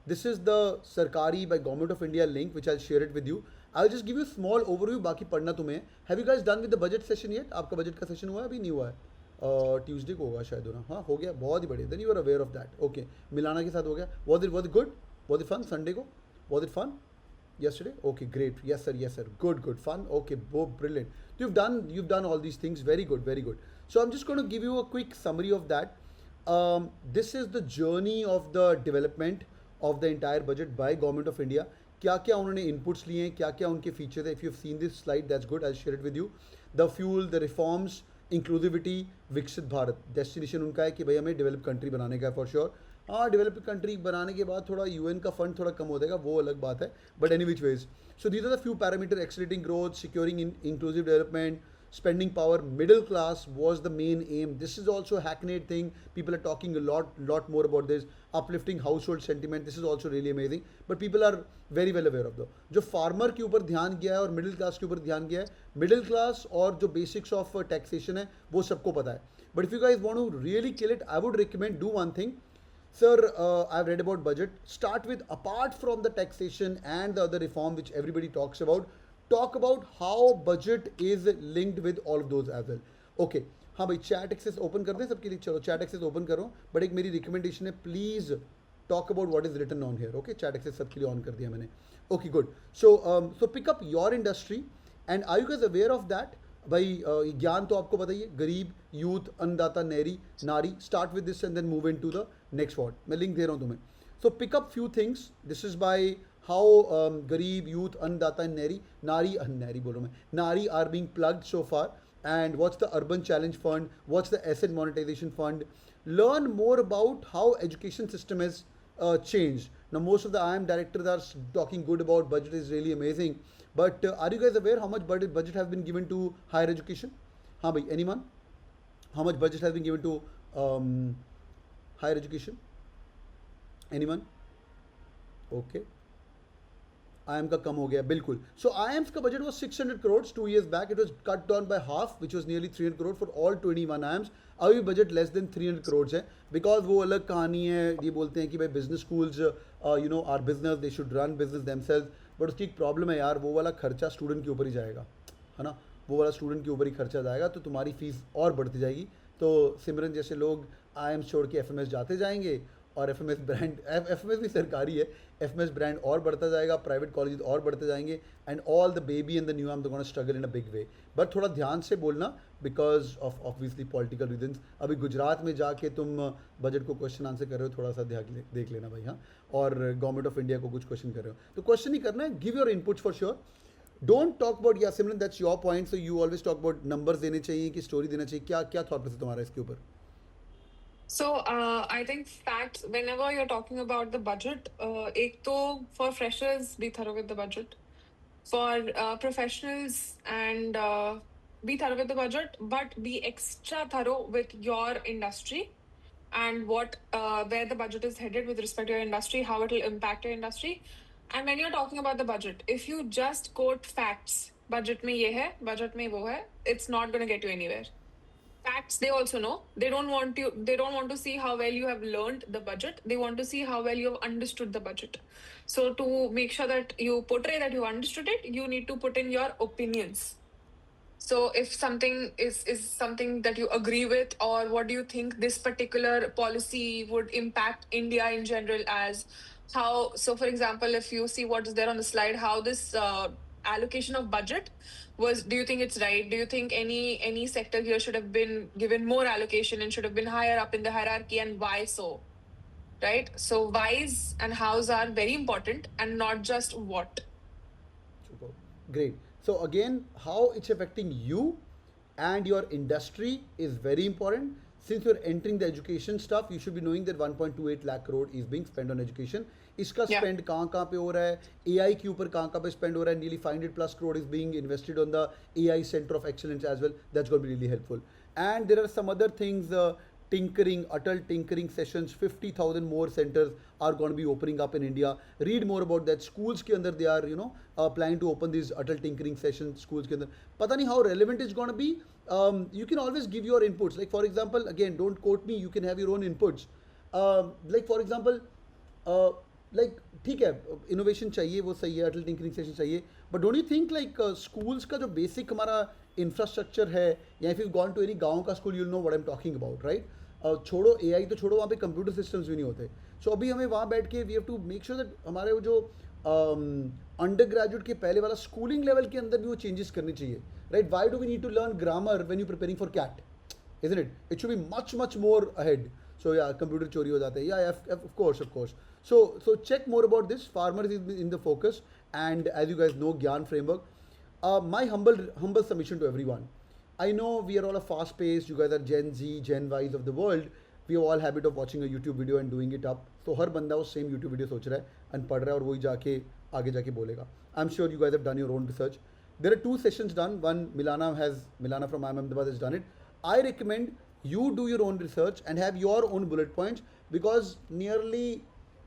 This is the Sarkari by Government of India link, which I'll share it with you. I'll just give you a small overview, बाकी पढ़ना तुम्हें. Have you guys done with the budget session yet? आपका budget का session हुआ है? अभी नहीं हुआ है. ट्यूसडे को होगा शायद ना. हाँ हो गया, बहुत ही बढ़िया. Then you are aware of that. Okay. मिलाना के साथ हो गया. Was it good? Was it fun? Sunday को? Was it fun? Yesterday? Okay, great. Yes sir, yes sir. Good, good. Fun. Okay, brilliant. You've done all these things. Very good, very good. So I'm just going to give you a quick summary of that. This is the journey of the development of the entire budget by Government of India. क्या क्या उन्होंने inputs लिए हैं, क्या क्या उनके features है. If you have seen this slide that's good, I share it with you. The fuel, the reforms, inclusivity, विकसित भारत. डेस्टिनेशन उनका है कि भाई हमें डेवलप कंट्री बनाने का है फॉर श्योर. हाँ, डेवलप कंट्री बनाने के बाद थोड़ा यूएन का फंड थोड़ा कम हो जाएगा, वो अलग बात है. But any which ways, so these are the few parameter. Accelerating growth, securing inclusive development, spending power, middle class was the main aim. This is also a hackneyed thing. People are talking a lot more about this. Uplifting household sentiment, this is also really amazing. But people are very well aware of the जो farmer के ऊपर ध्यान गया है और middle class के ऊपर ध्यान गया है. Middle class और जो basics of taxation है वो सबको पता है. But if you guys want to really kill it, I would recommend do one thing. Sir, I've read about budget. Start with, apart from the taxation and the other reform which everybody talks about, talk about how budget is linked with all of those as well. Okay. हाँ भाई, chat access open कर दें सबके लिए. चलो chat access open करो. But एक मेरी रिकमेंडेशन है, please talk about what is written on here. Okay, chat access सबके लिए ऑन कर दिया मैंने. Okay good. So pick up your industry and are you guys aware of that. भाई ज्ञान तो आपको बताइए. गरीब, यूथ, अन्नदाता, नारी. Start with this and then move in to the next word. मैं लिंक दे रहा हूँ तुम्हें. सो pick up few things. This is by how Garib, Youth, Annadata and Nari बोलो मैं, Nari are being plugged so far. And what's the Urban Challenge Fund? What's the Asset Monetization Fund? Learn more about how education system has changed. Now most of the IIM directors are talking good about budget is really amazing. But are you guys aware how much budget has been given to higher education? हाँ भाई, anyone? How much budget has been given to higher education? Anyone? Okay. IIM का कम हो गया बिल्कुल. सो IIM's का budget was 600 crores 2 years back. It was cut down by half, which was nearly 300 crores for all 21 IIMs. अभी बजट less than 300 crores है. Because वो अलग कहानी है. ये बोलते हैं कि भाई business schools are business, they should run business themselves. But उसकी एक प्रॉब्लम है यार, वो वाला खर्चा स्टूडेंट के ऊपर ही जाएगा, है ना. वो वाला स्टूडेंट के ऊपर ही खर्चा जाएगा, तो तुम्हारी फीस और बढ़ती जाएगी. तो सिमरन जैसे लोग IIM छोड़ के FMS जाते जाएंगे, और FMS ब्रांड, FMS भी सरकारी है, FMS ब्रांड और बढ़ता जाएगा, प्राइवेट कॉलेज और बढ़ते जाएंगे. And all the baby and the new arm gonna struggle in a big way. But थोड़ा ध्यान से बोलना, because of obviously political reasons. अभी गुजरात में जाके तुम बजट को क्वेश्चन आंसर कर रहे हो, थोड़ा सा देख लेना भाई. हाँ, और गवर्नमेंट ऑफ इंडिया को कुछ क्वेश्चन कर रहे हो तो क्वेश्चन ही करना है. Give your input for sure. Don't talk about, yeah Simran that's your point, so you always talk about numbers देने चाहिए कि स्टोरी देना चाहिए. क्या क्या थॉट प्रोसेस तुम्हारा इसके ऊपर? So I think facts, whenever you're talking about the budget, एक तो for freshers be thorough with the budget, for professionals and be thorough with the budget, but be extra thorough with your industry and what where the budget is headed with respect to your industry, how it will impact your industry. And when you're talking about the budget, if you just quote facts, budget में ये है, budget में वो है, it's not going to get you anywhere. Facts they also know. They don't want to see how well you have learned the budget. They want to see how well you have understood the budget. So to make sure that you portray that you understood it, you need to put in your opinions. So if something is something that you agree with, or what do you think this particular policy would impact India in general, as how, so for example, if you see what is there on the slide, how this allocation of budget was, do you think it's right? Do you think any sector here should have been given more allocation and should have been higher up in the hierarchy, and why so? Right? So whys and hows are very important, and not just what. Super. Great. So again, how it's affecting you and your industry is very important. Since you're entering the education stuff, you should be knowing that 1.28 lakh crore is being spent on education. इसका Yeah. spend कहाँ कहाँ पे हो रहा है, AI के ऊपर कहाँ कहाँ पे spend हो रहा है. Nearly 500 plus crore is being invested on the AI Center of Excellence as well. That's going to be really helpful. And there are some other things, tinkering, Atal tinkering sessions. 50,000 more centers are going to be opening up in India. Read more about that. Schools के अंदर they are planning to open these Atal tinkering sessions. Schools के अंदर पता नहीं how relevant it's going to be. You can always give your inputs. Like for example, again, don't quote me. You can have your own inputs. Like for example, uh, like ठीक है, innovation चाहिए, वो सही है, Atal tinkering session चाहिए, but don't you think like schools का जो basic हमारा इंफ्रास्ट्रक्चर है, या if you gone to any गांव का school, you know what I am talking about, right? छोड़ो एआई तो छोड़ो, वहाँ पे कंप्यूटर सिस्टम्स भी नहीं होते. सो अभी हमें वहाँ बैठ के we have to make sure that हमारे वो जो अंडर ग्रेजुएट के पहले वाला स्कूलिंग लेवल के अंदर भी वो चेंजेस करनी चाहिए, right? Why do we need to learn grammar when you preparing for CAT, isn't it? It should be much more ahead. So yeah, computer चोरी हो जाते हैं. Yeah, of course. So check more about this. Farmers is in the focus, and as you guys know, Gyan framework. My humble submission to everyone. I know we are all a fast paced. You guys are Gen Z, Gen Ys of the world. We have all habit of watching a YouTube video and doing it up. So हर बंदा वो same YouTube video सोच रहा है and पढ़ रहा है और वही जाके आगे जाके बोलेगा. I'm sure you guys have done your own research. There are 2 sessions done. One Milana from IIM Ahmedabad has done it. I recommend you do your own research and have your own bullet points, because nearly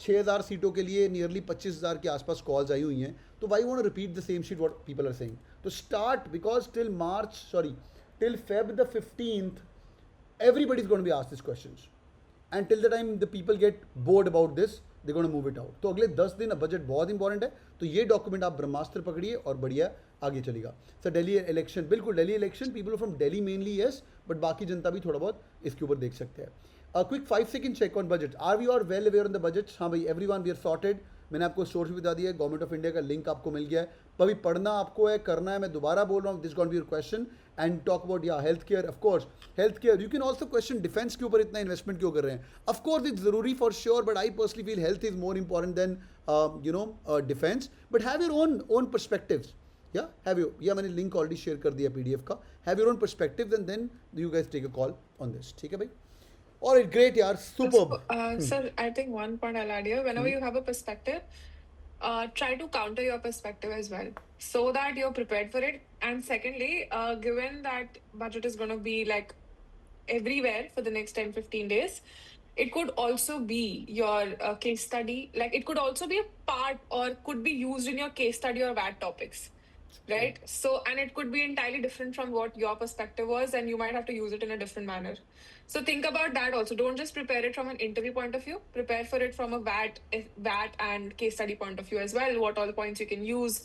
6,000 सीटों के लिए nearly 25,000 के आसपास calls आई हुई हैं. तो why you want to repeat the same shit what people are saying? तो start, because till Feb the 15th, everybody is going to be asked these questions. And till the time the people get bored about this, they're going to move it out. तो अगले 10 दिन budget बहुत important है, तो ये document आप ब्रह्मास्त्र पकड़िए और बढ़िया आगे चलेगा. सर दिल्ली इलेक्शन, बिल्कुल Delhi election, people from Delhi mainly yes, but बाकी जनता भी थोड़ा बहुत इसके ऊपर देख सकते हैं. Quick 5 second check on budget. Are we are well aware on the budget? हाँ भाई, एवरीवन वी आर सॉर्टेड. मैंने आपको सोर्स भी बता दिया है, गवर्नमेंट ऑफ इंडिया का लिंक आपको मिल गया है. अभी पढ़ना आपको है, करना है. मैं दोबारा बोल रहा हूँ, this gonna be your question. And talk about yeah health care. Of course health care, you can also question defence के ऊपर इतना इन्वेस्टमेंट क्यों कर रहे हैं. ऑफ कोर्स इट्स जरूरी for sure, but I personally feel health is more important than defence. But have your own perspectives. Yeah have you, yeah मैंने link already share कर दिया पीडीएफ का. Have your own perspectives and then you guys take a call on this. ठीक है भाई? Alright, great, yaar. Superb. Sir, I think one point I'll add here. Whenever you have a perspective, try to counter your perspective as well, so that you're prepared for it. And secondly, given that budget is going to be like everywhere for the next 10-15 days, it could also be your case study. Like it could also be a part or could be used in your case study or VAT topics. Right? So, and it could be entirely different from what your perspective was, and you might have to use it in a different manner. So think about that also. Don't just prepare it from an interview point of view. Prepare for it from a VAT and case study point of view as well. What all points you can use,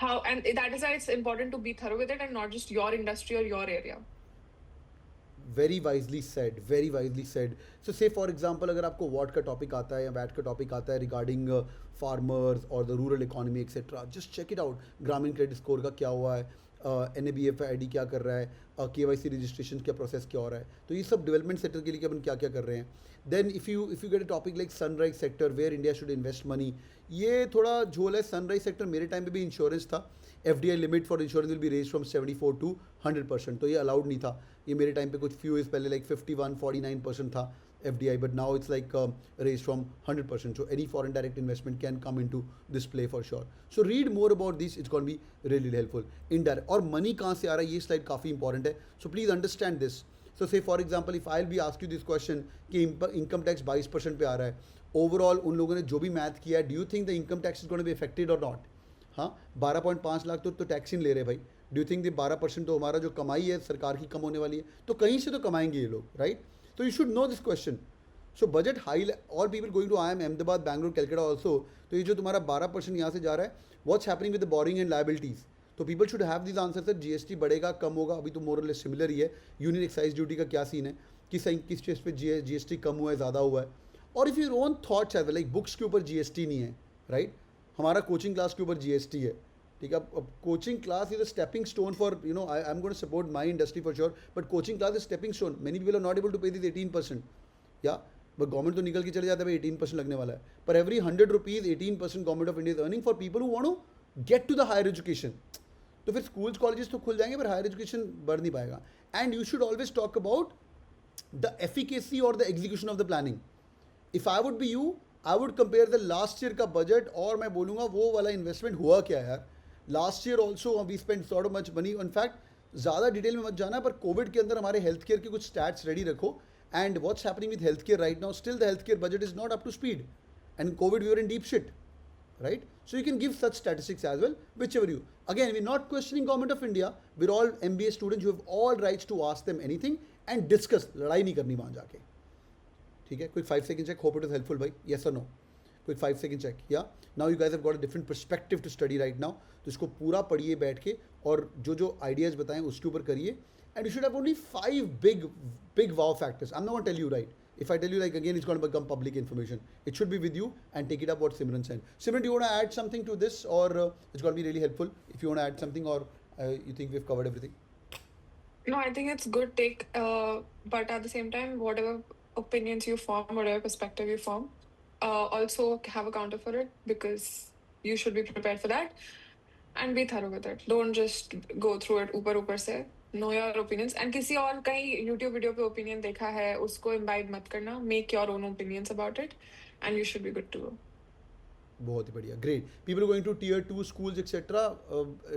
how, and that is why it's important to be thorough with it and not just your industry or your area. Very wisely said, very wisely said. So say for example, अगर आपको what का topic आता है या VAT का topic आता है regarding farmers और the rural economy etcetera, just check it out. ग्रामीण क्रेडिट स्कोर का क्या हुआ है, NABFID क्या कर रहा है, KYC रजिस्ट्रेशन क्या प्रोसेस क्या हो रहा है. तो ये सब डेवलपमेंट सेक्टर के लिए अपन क्या क्या कर रहे हैं. Then if you get a topic like sunrise sector where India should invest money, ये थोड़ा झोल है. सनराइज सेक्टर मेरे टाइम पे भी इंश्योरेंस था. FDI limit for insurance will be raise from 74 to 100%. तो ये अलाउड नहीं था. ये मेरे टाइम पे कुछ फ्यू ईयर्स पहले लाइक 51-49% था FDI, but now it's like raised from 100%. So any foreign direct investment can come into this play for sure. So read more about this. It's going to be really helpful. Indirect और money कहाँ से आ रहा है, ये slide काफ़ी important है. So please understand this. So say for example, if I'll be ask you this question कि income tax 22% पे आ रहा है, overall उन लोगों ने जो भी math किया है, do you think the income tax is going to be affected or not? हाँ, 12.5 लाख तो टैक्स ही नहीं ले रहे भाई. डू यू थिंक 12% तो हमारा जो कमाई है सरकार की कम होने वाली है, तो कहीं से तो कमाएंगे ये लोग, राइट? तो you should know this question. So budget high, all people going to IIM Ahmedabad, Bangalore, Calcutta also. तो ये जो तुम्हारा 12% यहाँ से जा रहा है, what's happening with the boring and liabilities. तो people should have this answer. Sir GST बढ़ेगा कम होगा, अभी तो मोर और लेस सिमिलर ही है. यूनियन एक्साइज ड्यूटी का क्या सीन है, किस चीज़ पे GST कम हुआ है, ज़्यादा हुआ है. और इफ़ यूर ओन थॉट्स है, लाइक बुक्स के ऊपर GST नहीं है, राइट? हमारा कोचिंग क्लास के ऊपर GST है, ठीक है. अब coaching class is a stepping stone for I am going to support my industry for sure, but coaching class is stepping stone. Many people are not able to pay this 18%. या but government तो निकल के चले जाता है भाई 18% लगने वाला है. पर every 100 rupees 18% government of India is earning for people who want to get to the higher education. तो फिर स्कूल्स कॉलेजेस तो खुल जाएंगे, पर हायर एजुकेशन बढ़ नहीं पाएगा. And you should always talk about the efficacy और the execution of the planning. If I would be you, I would compare the last year का बजट और मैं बोलूँगा वो वाला इन्वेस्टमेंट हुआ क्या यार. Last year also we spend so much money. In fact ज़्यादा डिटेल में मत जाना, पर कोविड के अंदर हमारे हेल्थ केयर के कुछ स्टैट्स रेडी रखो. And what's happening with health care right now, still the health care budget is not up to speed. And Covid we were in deep shit, right? So you can give such statistics as well, whichever you. Again, we're not questioning government of India. We're all MBA students. You have all rights to ask them anything and discuss. लड़ाई नहीं करनी वहाँ जाके, ठीक है? Quick 5 second check. Hope it is helpful, भाई. Yes or no? Quick 5 second check या now you guys have got a different perspective to study right now. तो इसको पूरा पढ़िए बैठ के और जो जो आइडियाज़ बताएं उसके ऊपर करिए. And you should have only 5 big wow factors. I'm not going to tell you, right? If I tell you, like, again, it's going to become public information. It should be with you and take it up what Simran said. Simran, do you want to add something to this, or it's going to be really helpful if you want to add something, or you think we've covered everything? No, I think it's good take, but at the same time, whatever opinions you form, whatever perspective you form, also have a counter for it, because you should be prepared for that and be thorough with it. Don't just go through it ऊपर से. Know your opinions, and किसी और कहीं YouTube video पे opinion देखा है उसको imbibe मत करना. Make your own opinions about it and you should be good to go. बहुत ही बढ़िया, great. People going to tier 2 schools etcetera,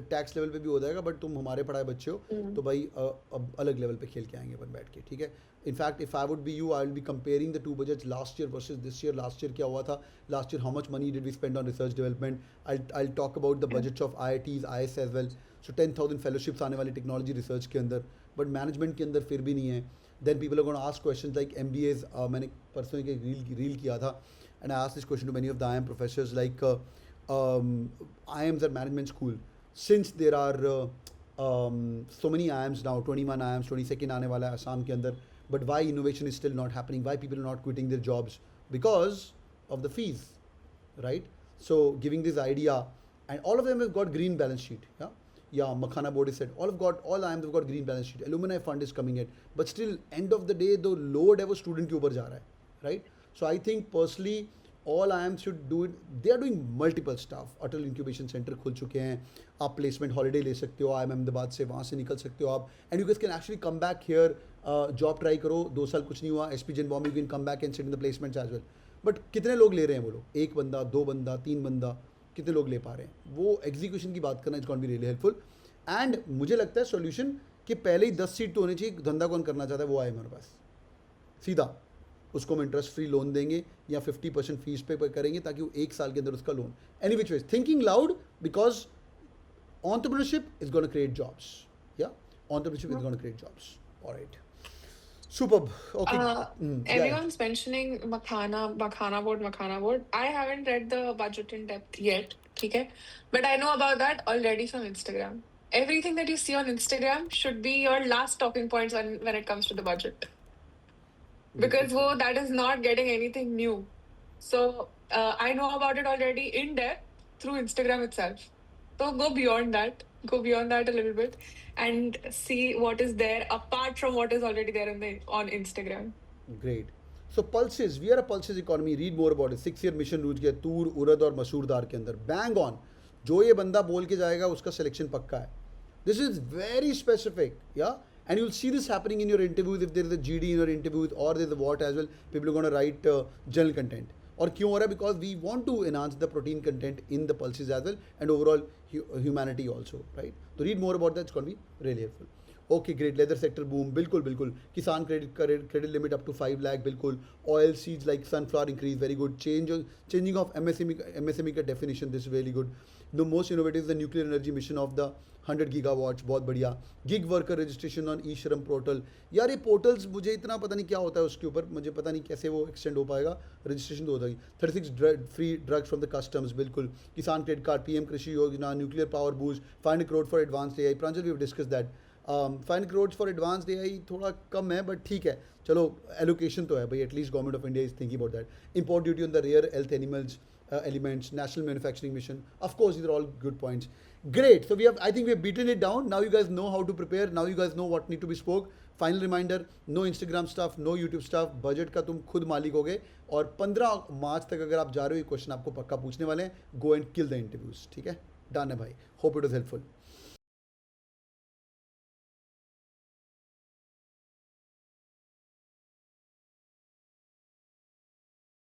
tax level पे भी हो जाएगा, बट तुम हमारे पढ़ाए बच्चे हो तो भाई अब अलग लेवल पे खेल के आएंगे अपन बैठ के, ठीक है. In fact if I would be you, I will be comparing the 2 budgets last year versus this year. Last year क्या हुआ था, last year how much money did we spend on research development. I talk about the budgets of IITs, IIS as well. So 10,000 fellowships आने वाली technology research के अंदर, but management के अंदर फिर भी नहीं है. Then people are gonna ask questions like MBAs. मैंने परसों एक रील किया था and I asked this question to many of the IIM professors, like IIMs are management school. Since there are so many IIMs now, 21 IIMs, 22nd आने वाला है आसाम के अंदर, but why innovation is still not happening? Why people are not quitting their jobs? Because of the fees, right? So giving this idea, and all of them have got green balance sheet. Yeah, Makhana board is said. All IIMs have got green balance sheet. Alumni fund is coming in, but still end of the day the load है वो student के ऊपर जा रहा है, right? So I think personally all IIMs should do it. They are doing multiple stuff. Atal Incubation Center खुल चुके हैं. आप प्लेसमेंट हॉलीडे ले सकते हो IIM अहमदाबाद से, वहाँ से निकल सकते हो आप. And you guys can actually come back here, job try करो. 2 साल कुछ नहीं हुआ, SP Gen Bomb, you can come back and sit in the placements as well. But कितने लोग ले रहे हैं वो लोग? 1 बंदा, 2 बंदा, 3 बंदा, कितने लोग ले पा रहे हैं? वो एग्जीक्यूशन की बात करना, it's going to be really helpful. And मुझे लगता है सोल्यूशन कि पहले ही 10 सीट तो होनी चाहिए. धंधा कौन करना चाहता है वो आए हमारे पास, सीधा उसको हम इंटरेस्ट फ्री लोन देंगे या 50% फीस पे करेंगे ताकि वो 1 साल के अंदर उसका loan. Any which veg, thinking loud, because entrepreneurship is going to create jobs. Yeah, entrepreneurship is going to create jobs. All right, superb. Okay. Everyone's mentioning Makhana board. I haven't read the budget in depth yet, okay? But I know about that already from Instagram. Everything that you see on Instagram should be your last talking points when it comes to the budget. Because that is not getting anything new. So I know about it already in depth through Instagram itself. So go beyond that a little bit and see what is there apart from what is already there on Instagram. Great. So pulses, we are a pulses economy. Read more about it. 6-year mission रूज गया तूर, उड़द और मसूर दाल के अंदर. Bang on. जो ये बंदा बोल के जाएगा उसका सिलेक्शन पक्का है. This is very specific. Yeah. And you'll see this happening in your interviews. If there is a GD in your interviews or there is a what as well, people are going to write general content. और क्यों हो रहा है? Because we want to enhance the protein content in the pulses as well and overall humanity also, right? So read more about that. It's going to be really helpful. Okay, great. Leather sector boom. बिल्कुल. किसान credit limit up to 5 lakh. बिल्कुल. Oil seeds like sunflower increase. Very good. Changing of MSME का definition. This is really good. The most innovative is the nuclear energy mission of the 100 gigawatts. बहुत बढ़िया. Gig worker registration on e-Shram portal. यार ये portals मुझे इतना पता नहीं क्या होता है उसके ऊपर, मुझे पता नहीं कैसे वो extend हो पाएगा. Registration तो होता ही. 36 free drugs from the customs. बिल्कुल. किसान credit card, PM कृषि योजना, nuclear power boost, 500 crore for advanced AI. Pranjal, we have discussed that. 500 crores for advanced AI थोड़ा कम है, बट ठीक है, चलो एलोकेशन तो है भाई. At least government of India is thinking about that. Import duty on the rare health animals elements, national manufacturing mission. Of course, these are all good points. Great. So I think we have beaten it down. Now you guys know how to prepare. Now you guys know what need to be spoke. Final reminder, no Instagram stuff, no YouTube stuff. Budget का तुम खुद मालिक हो गए. और 15 मार्च तक अगर आप जा रहे हो, ये क्वेश्चन आपको पक्का पूछने वाले हैं. Go and kill the interviews. ठीक है, डन है भाई. Hope it was helpful.